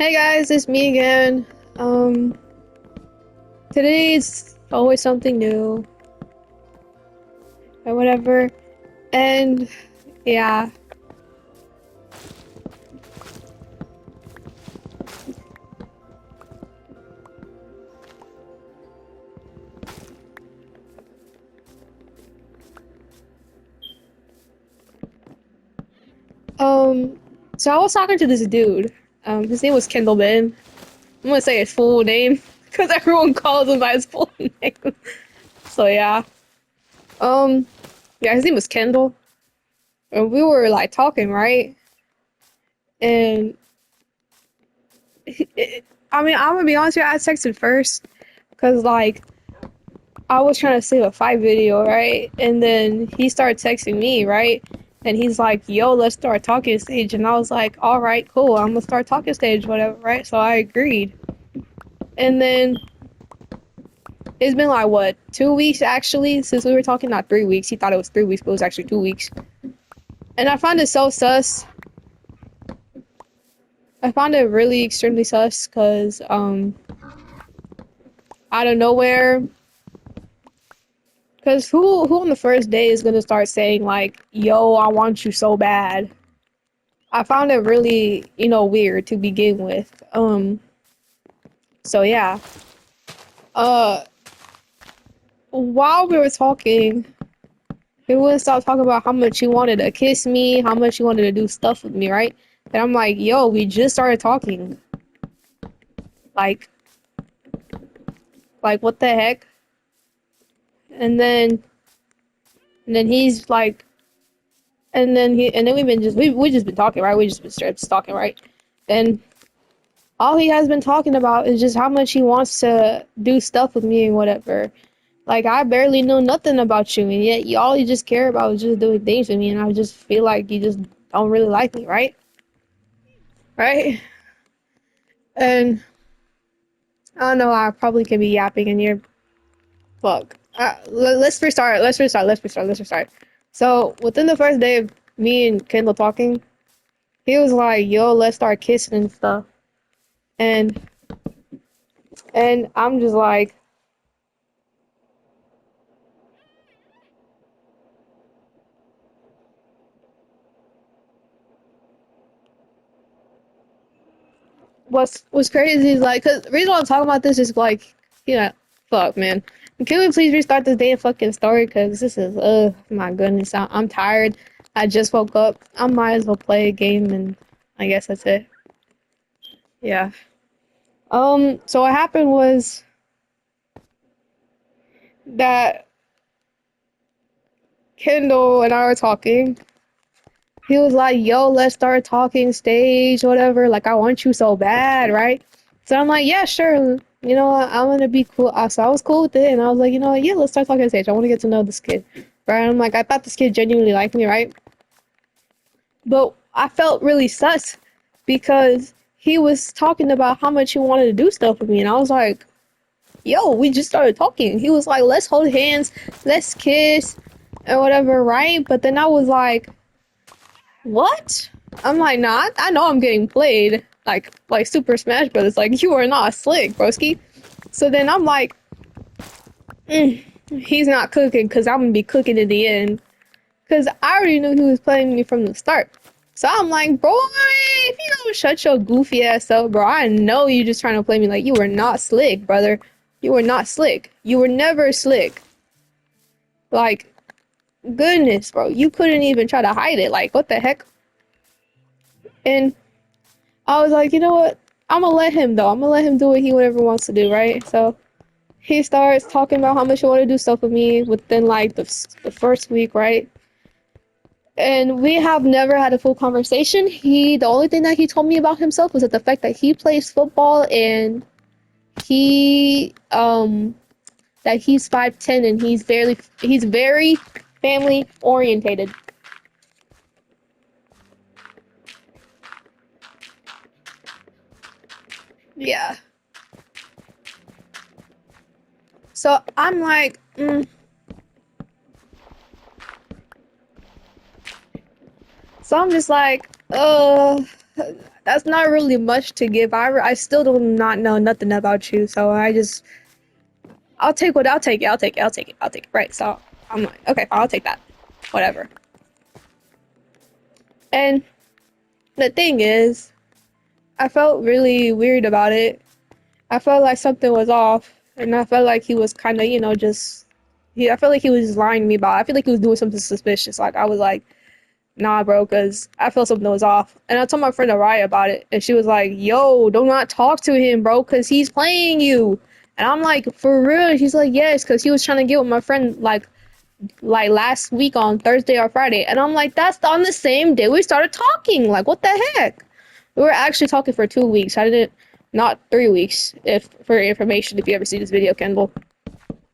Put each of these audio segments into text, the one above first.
Hey guys, it's me again. Um, Today's always something new or whatever. And yeah, um, so I was talking to this dude. His name was Kendall Ben. I'm gonna say his full name because everyone calls him by his full name. So yeah, um, yeah, his name was Kendall, and we were like talking, right? And I mean, I'm gonna be honest with you, I texted first because like I was trying to save a fight video, right? And then he started texting me, right? And he's like, yo, let's start talking stage. And I was like, all right, cool. I'm gonna start talking stage, whatever, right? So I agreed. And then it's been like, what, 2 weeks actually, since we were talking? Not 3 weeks. He thought it was 3 weeks, but it was actually 2 weeks. And I found it so sus. I found it really extremely sus because, out of nowhere, because who on the first day is gonna start saying like, yo, I want you so bad? I found it really, weird to begin with. So yeah. Uh, while we were talking, he wouldn't stop talking about how much he wanted to kiss me, how much he wanted to do stuff with me, right? And I'm like, yo, we just started talking. Like, what the heck? And then, and then he's like, and then we just been talking, right? We just been straight up talking, right? And all he has been talking about is just how much he wants to do stuff with me and whatever. Like, I barely know nothing about you, and yet all you just care about is just doing things with me, and I just feel like you just don't really like me, right? Right? And I don't know, I probably could be yapping in your fuck. Let's restart. Let's restart. So, within the first day of me and Kendall talking, he was like, yo, let's start kissing and stuff. And I'm just like, what's crazy is like, cause the reason why I'm talking about this is like, fuck, man. Can we please restart this damn fucking story? Cause this is, my goodness, I'm tired. I just woke up. I might as well play a game, and I guess that's it. Yeah. So what happened was that Kendall and I were talking. He was like, "Yo, let's start talking stage, whatever. Like, I want you so bad, right?" So I'm like, "Yeah, sure. You know what? I'm gonna be cool." So I was cool with it, and I was like, "You know what? Yeah, let's start talking stage. I want to get to know this kid, right?" I'm like, I thought this kid genuinely liked me, right? But I felt really sus because he was talking about how much he wanted to do stuff with me, and I was like, "Yo, we just started talking." He was like, "Let's hold hands, let's kiss, and whatever, right?" But then I was like, what? I'm like, nah, I know I'm getting played like Super Smash Brothers. Like, you are not slick, broski. So then I'm like, he's not cooking because I'm gonna be cooking in the end. Because I already knew he was playing me from the start. So I'm like, bro, if you don't shut your goofy ass up, bro, I know you just trying to play me. Like, you were not slick, brother. You were not slick. You were never slick. Like, goodness, bro. You couldn't even try to hide it. Like, what the heck? And I was like, you know what? I'm gonna let him though. I'm gonna let him do what he whatever wants to do, right? So he starts talking about how much he want to do stuff with me within like the first week, right? And we have never had a full conversation. The only thing that he told me about himself was that the fact that he plays football and he that he's 5'10" and he's very family orientated. Yeah. So I'm like, so I'm just like, that's not really much to give. I still do not know nothing about you, so I'll take what I'll take it. I'll take it. I'll take it. I'll take it. Right. So I'm like, okay, I'll take that. Whatever. And the thing is, I felt really weird about it. I felt like something was off, and I felt like he was kind of, just I felt like he was just lying to me about it. I feel like he was doing something suspicious. Like I was like, nah, bro, because I felt something was off. And I told my friend Araya about it, and she was like, yo, do not talk to him, bro, because he's playing you. And I'm like, for real? She's like, yes, because he was trying to get with my friend, like last week on Thursday or Friday. And I'm like, that's on the same day we started talking. Like, what the heck? We were actually talking for 2 weeks. I didn't, not 3 weeks, if for information, if you ever see this video, Kendall.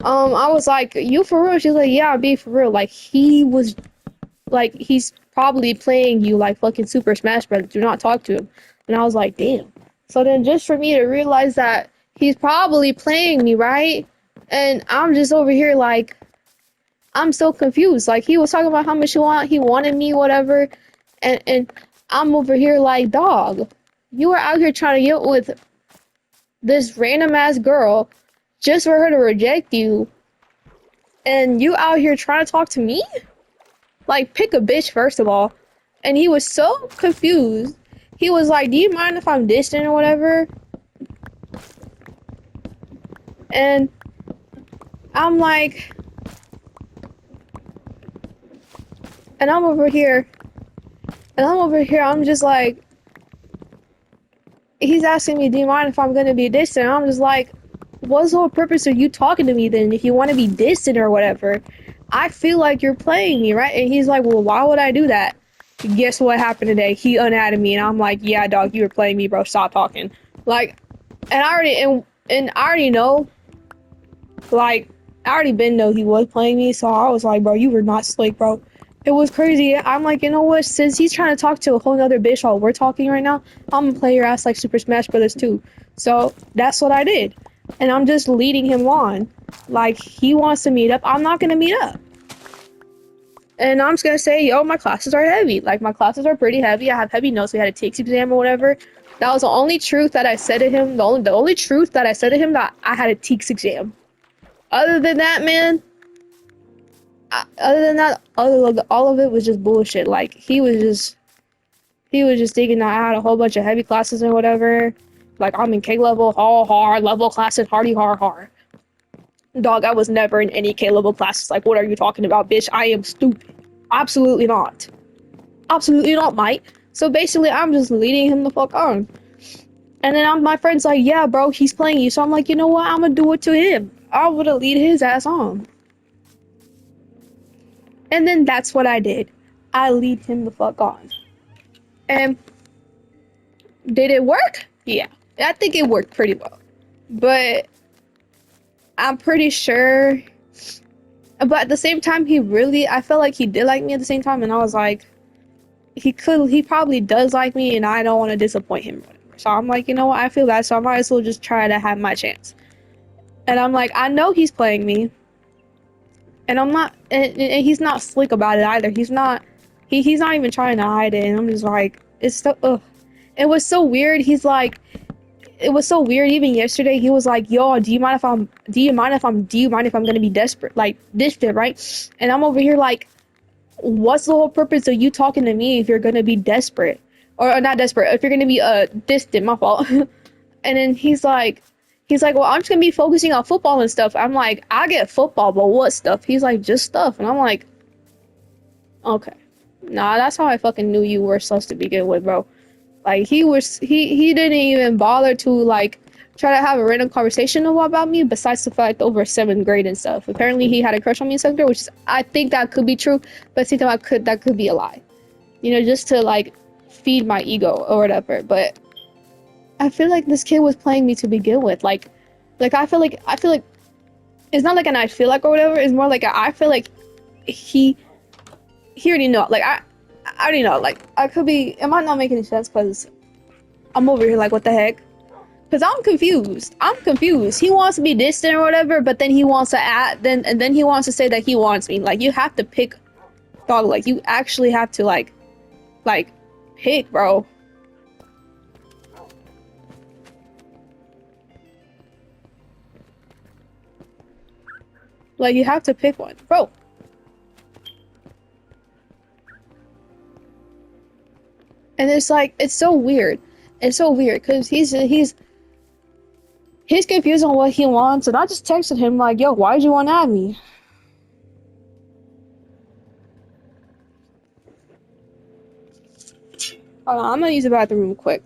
I was like, you for real? She's like, yeah, be for real. Like, he's probably playing you like fucking Super Smash Bros. Do not talk to him. And I was like, damn. So then just for me to realize that he's probably playing me, right? And I'm just over here like, I'm so confused. Like, he was talking about how much he wanted me, whatever. And I'm over here like, dog, you were out here trying to get with this random ass girl just for her to reject you. And you out here trying to talk to me? Like, pick a bitch, first of all. And he was so confused. He was like, do you mind if I'm distant or whatever? And I'm like, and I'm over here, I'm just like, he's asking me, do you mind if I'm gonna be distant? And I'm just like, what's the whole purpose of you talking to me then if you want to be distant or whatever? I feel like you're playing me, right? And he's like, well, why would I do that? Guess what happened today? He unadded me, and I'm like, yeah, dog, you were playing me, bro. Stop talking. Like, and I already know, like, I already been know he was playing me, so I was like, bro, you were not slick, bro. It was crazy. I'm like, you know what? Since he's trying to talk to a whole nother bitch while we're talking right now, I'm gonna play your ass like Super Smash Brothers too. So that's what I did. And I'm just leading him on. Like, he wants to meet up. I'm not gonna meet up. And I'm just gonna say, yo, my classes are heavy. Like, my classes are pretty heavy. I have heavy notes. We had a TX exam or whatever. That was the only truth that I said to him. The only truth that I said to him, that I had a TX exam. Other than that, man, all of it was just bullshit. Like, he was just thinking that I had a whole bunch of heavy classes and whatever. Like, I'm in K level, hard level classes, hard. Dog, I was never in any K level classes. Like, what are you talking about, bitch? I am stupid. Absolutely not. Absolutely not, mate. So basically, I'm just leading him the fuck on. And then my friend's like, yeah, bro, he's playing you. So I'm like, you know what? I'm gonna do it to him. I'm gonna lead his ass on. And then that's what I did. I lead him the fuck on. And did it work? Yeah. I think it worked pretty well. But I'm pretty sure. But at the same time, I felt like he did like me at the same time. And I was like, he probably does like me, and I don't want to disappoint him. So I'm like, you know what? I feel bad. So I might as well just try to have my chance. And I'm like, I know he's playing me. And I'm not, and he's not slick about it either. He's not even trying to hide it. And I'm just like, it's so, ugh. It was so weird. It was so weird. Even yesterday, he was like, yo, do you mind if I'm gonna be desperate, like distant, right? And I'm over here like, what's the whole purpose of you talking to me if you're gonna be desperate, or not desperate, if you're gonna be distant? My fault. And then he's like, well, I'm just gonna be focusing on football and stuff. I'm like, I get football, but what stuff? He's like, just stuff. And I'm like, okay, nah, that's how I fucking knew you were sus to begin with, bro. Like, he didn't even bother to like try to have a random conversation about me, besides the fact over 7th grade and stuff. Apparently he had a crush on me in 7th grade, which is, I think that could be true, but at the same time that could be a lie. You know, just to like feed my ego or whatever. But I feel like this kid was playing me to begin with. Like I feel like it's not like an I feel like or whatever, it's more like I feel like he already know. Like I already know. Like, I could be, it might not make any sense because I'm over here like, what the heck? Because I'm confused. He wants to be distant or whatever, but then he wants to then he wants to say that he wants me. Like, you have to pick, dog. Like, you actually have to like pick, bro. Like, you have to pick one. Bro. And it's like, it's so weird. It's so weird because he's confused on what he wants, and I just texted him like, "Yo, why'd you want to add me?" Hold on, I'm gonna use the bathroom real quick.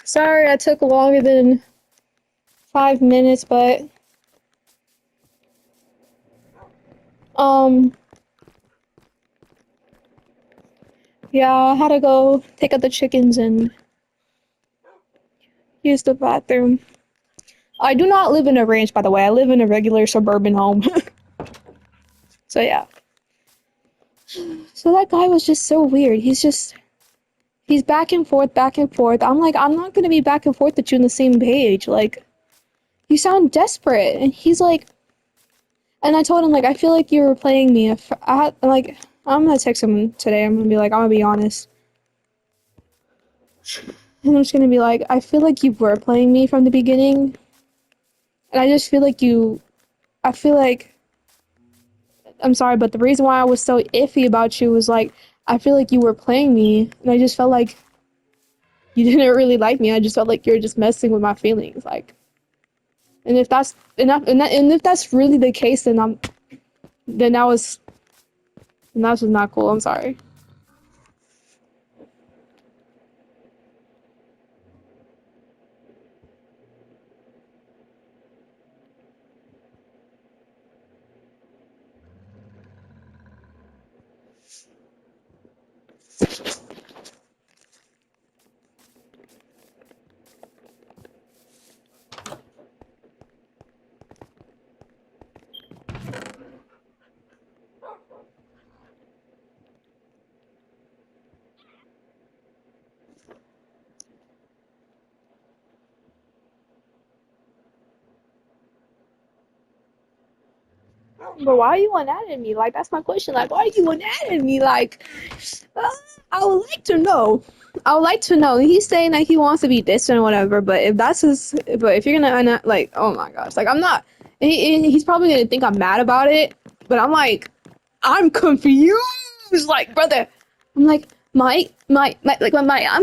Sorry I took longer than 5 minutes, but um yeah, I had to go take out the chickens and use the bathroom. I do not live in a ranch, by the way. I live in a regular suburban home. So yeah. So that guy was just so weird. He's back and forth, back and forth. I'm like, I'm not gonna be back and forth with you on the same page. Like, you sound desperate. And he's like, and I told him like, I feel like you were playing me. If I had like, I'm gonna text him today. I'm gonna be like, I'm gonna be honest. And I'm just gonna be like, I feel like you were playing me from the beginning. And I just feel like I feel like, I'm sorry, but the reason why I was so iffy about you was like, I feel like you were playing me. And I just felt like you didn't really like me. I just felt like you were just messing with my feelings. Like, and if that's enough, and if that's really the case, then that was not cool. I'm sorry. But why are you on that at me? Like, that's my question. Like, why are you on that at me? Like, uh, I would like to know. I would like to know. He's saying that he wants to be distant or whatever, but if that's his, but if you're gonna, like, oh my gosh, like, I'm not, he's probably gonna think I'm mad about it, but I'm like, I'm confused. Like, brother, I'm like, my, like, I'm